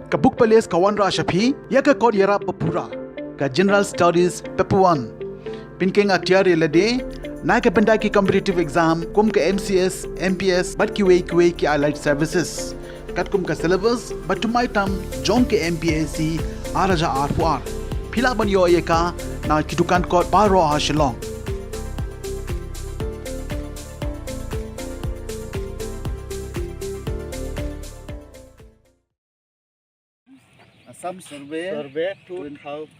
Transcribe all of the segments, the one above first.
Ka book pales kawan ra shapi ya ka kod yara papura ka General Studies Paper 1 Pinkeng aktiari lade na ka benda ki competitive exam kum ka MCS MPS bat ki way ki allied services kat kum ka syllabus but to my tam jong ke MPSC araja R4R phila ban yo ye ka na kidukan kod paro ha shilong Assam survey 2021.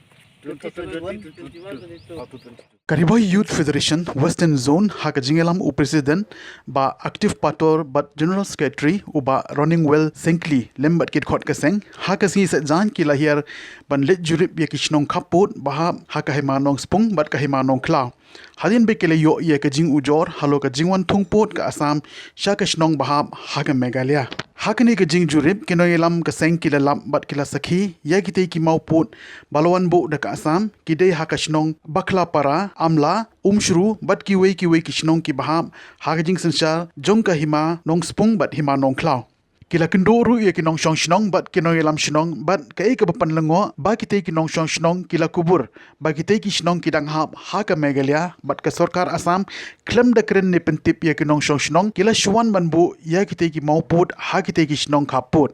Kariboy Youth Federation Western Zone haka jingelam president ba active pator but general secretary uba running well senkli lembat kit khot kaseng haka si sa jan ki lahir ban let jurip ye kishnong khapot ba haka himanong spung bat ka himanong kla hadin be kele yo ye ka jing ujor halo ka jingwan thungpot ka asam shaka shnong ba haka megalia hakani ka jing jurip kinoyelam ka seng kila lam bat kila sakhi ya kite ki maupot balwan bo da ka asam kidei haka shnong bakla para amla umshru bat ki wei kishnong ki baham haka jing sanshar jong ka hima nong spung bat hima nong klau kila kendoru ye kinong shong shnong bat kinoyelam shnong bat ka ek bapan lengo ba kite kinong shong shnong kila kubur ba kite ki shnong kidang hap haka megalia bat ka sarkar asam klem da kren ne pentip ye kinong shong shnong kila shwan banbu ya kite ki mauput ha kite ki shnong khaput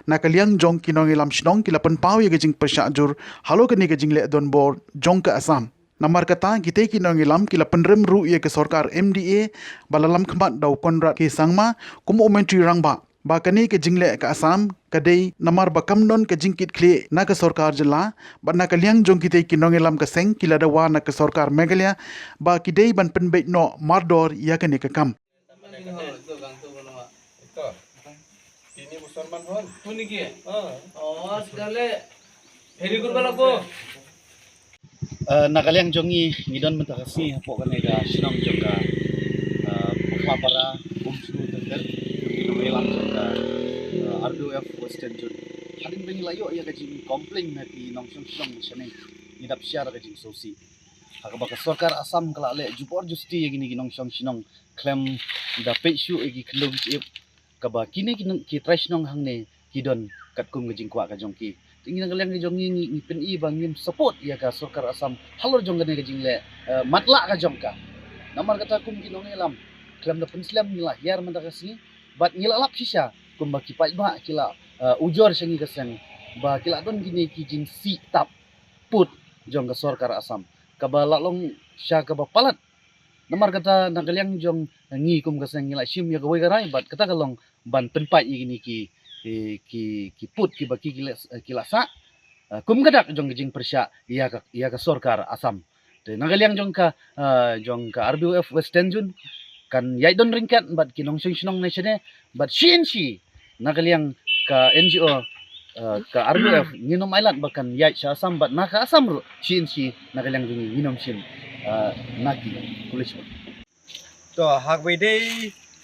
nakaliang jong kinong ilam shnong kila penpaw ye gajing persajur halo kani gajing le don bor jong ka asam namar kata kite kinong ilam kila penrem ru ye ke sarkar MDA balalam khmat dau konrat ke sangma kum omentri rangba ba kani ke jingle ka asam kadai namar ba kamnon ke jingkit khle na ka sarkar jala ba nakaliang jong kite kinong ilam ka seng kila dawa na ka sarkar megalia ba kidei ban penbe no mardor ya kani ka kam ini Musliman hon. Puni ki? Oh, sekali. Very good balako. Nakaliang jongi ngidon mentakasi hapo kanega sinong joka para umsu tengger melang joka RDF Western Zone. Hadin bengi layo ya kajing komplain na ti nong sinong sene ngidap syar kajing sosi. Hakabaka sarkar Asam kala le jupor justi ya gini ginong sinong claim da pechu egi klog ip kaba kini ki trash nong hangne kidon kat kum gajing kwa ka jongki tingin nang lang jong ni pen i bangim support ya ka sarkar Asam halor jong gane gajing le matla ka jongka namar kata kum kinong elam klam da penslam ni lah yar mandakasi bat ngila lap sisa kum ba kipai ba kila ujor sangi kasang ba kila don gini ki jing si tap put jong ka sarkar Asam kaba lalong sya kaba palat namar kata nakaliang jong ngi kum kasang ngila sim ya gawai garai bat kata kalong ban penpai igini ki put ki baki kilasa kum gadak jong gijing persya ya ka sarkar Asam de nakaliang jong ka RDF Western Zone kan yai don ringkat bat kinong sinong na sine bat CNC nakaliang ka NGO ka RDF nginom island bakan yai sa Asam bat naka Asam ro CNC nakaliang jong nginom sim naki kulis to hakwede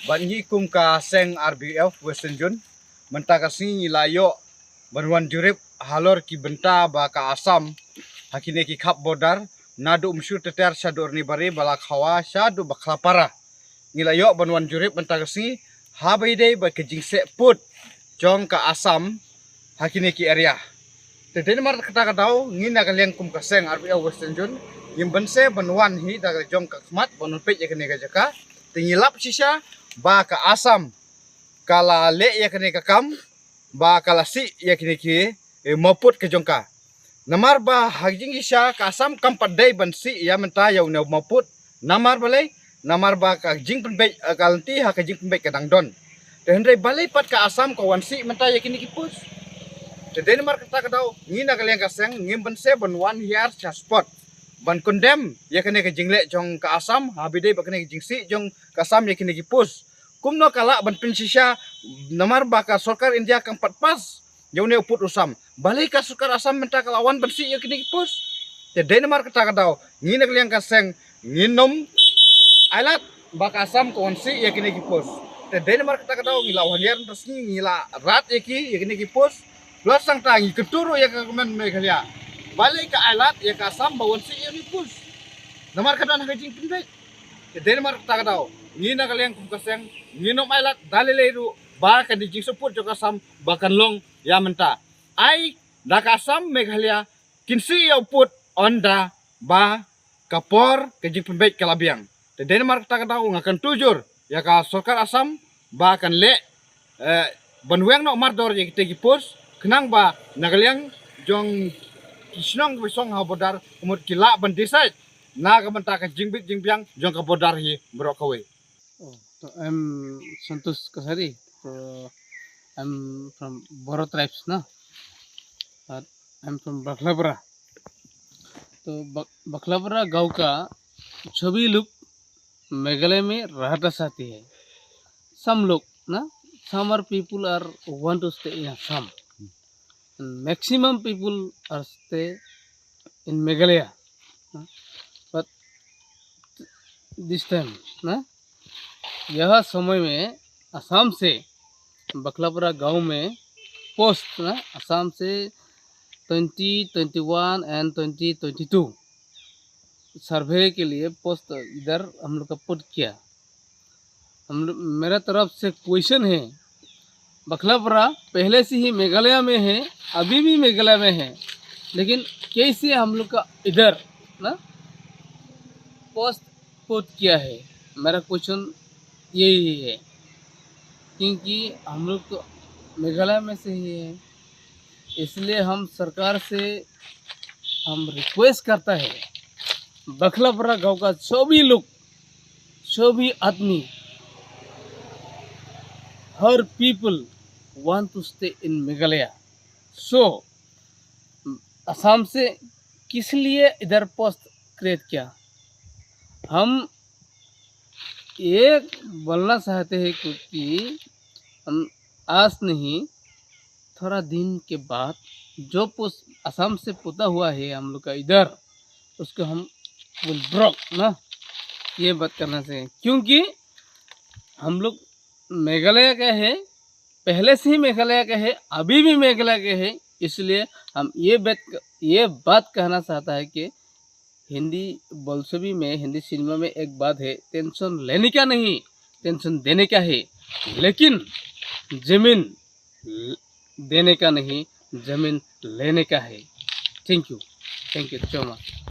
banhi kum ka seng RBF Western Zone mentakasi layo banwan jurip halor ki benta ba ka Asam hakine ki khap bodar nadu umsur teter sadur ni bare bala khawa sadu bakhlapara ngilayo banwan jurip mentakasi habede ba ke jingse put jong ka Asam hakine ki area teden mar kata kadau ngina kaliang kum ka seng RBF Western Zone yimbense banwan hi da jong ka khmat banun pe ya kene jaka tingilap sisa ba ka Asam kala le ya kene ka kam ba kala si ya kene ki maput ke jongka namar ba hagjing isa ka Asam kam padai bansi ya menta ya una maput namar balai namar ba ka jing penbe kalanti ha ka jing penbe kadang don hendrai balai pat ka Asam ka wansi menta ya kene ki pus de namar kata kadau ngina kalian ka seng ngimbense banwan hiar cha spot ban condemn ya kene ke jingle jong ka Asam habide ba kene jingsi jong ka Asam ya kene ki pus kumno kala ban pinsisya namar ba ka sarkar India kam pat pas jaune uput usam balai ka sarkar Asam menta kalawan bansi ya kene ki pus te de namar kata kadau ngina kalian ka seng nginom alat ba ka Asam ko wansi ya kene ki pus te de namar kata kadau ngila waniar resmi ngila rat ya kene ki pus luas sang tangi keturu ya ka komen me khalia balai ka alat ya ka Asam bawon si ini pus namar kada na kajing pinday de namar kata kadau ngina kalian kum kaseng nginom alat dalilairu ba ka dijing support jo ka Asam bakan long ya menta ai dak Assam Meghalaya kinsi au put onda ba kapor kejing pembek kalabiang. Te Denmark tak tahu ngakan tujur ya ka sorkar Assam ba kan le banweng no mardor ye tegi pos kenang ba nagaliang jong kisnong bisong ha bodar umut kila ban desai na ka banta ka jingbit jingbiang jong ka bodar hi brokawe. Oh, so I'm Santosh Kasari. So I'm from Boro tribes, na. और I'm from बखलापरा. तो बखलापरा गांव का सभी लोग मेघालय में रहना चाहते हैं. Some लोग ना, some are people are want to stay in Assam. And maximum people are stay in Meghalaya. But this time, ना, यह समय में असम से बखलापरा गांव में पोस्ट ना असम से 2021 एंड 2022 सर्वे के लिए पोस्ट इधर हम लोग का पुट किया. हम लोग मेरा तरफ से क्वेश्चन है, बखलापरा पहले से ही मेघालय में है, अभी भी मेघालय में है, लेकिन कैसे हम लोग का इधर ना पोस्ट पुट किया है. मेरा क्वेश्चन यही है, क्योंकि हम लोग तो मेघालय में से ही है, इसलिए हम सरकार से हम रिक्वेस्ट करता है बखलापरा गांव का सभी लोग, सभी आदमी, हर people want to stay in Meghalaya. So Assam से किस लिए इधर पोस्ट क्रिएट किया. हम ये बोलना चाहते हैं क्योंकि हम आज नहीं, थोड़ा दिन के बाद जो पोस्ट असम से पुता हुआ है हम लोग का इधर, उसको हम विल ब्रोक ना, ये बात करना चाहिए. क्योंकि हम लोग मेघालय के हैं, पहले से ही मेघालय के हैं, अभी भी मेघालय के हैं, इसलिए हम ये बात कहना चाहता है कि हिंदी बोलसबी में, हिंदी सिनेमा में एक बात है, टेंशन लेने का नहीं, टेंशन देने का है, लेकिन ज़मीन देने का नहीं, ज़मीन लेने का है. Thank you so much.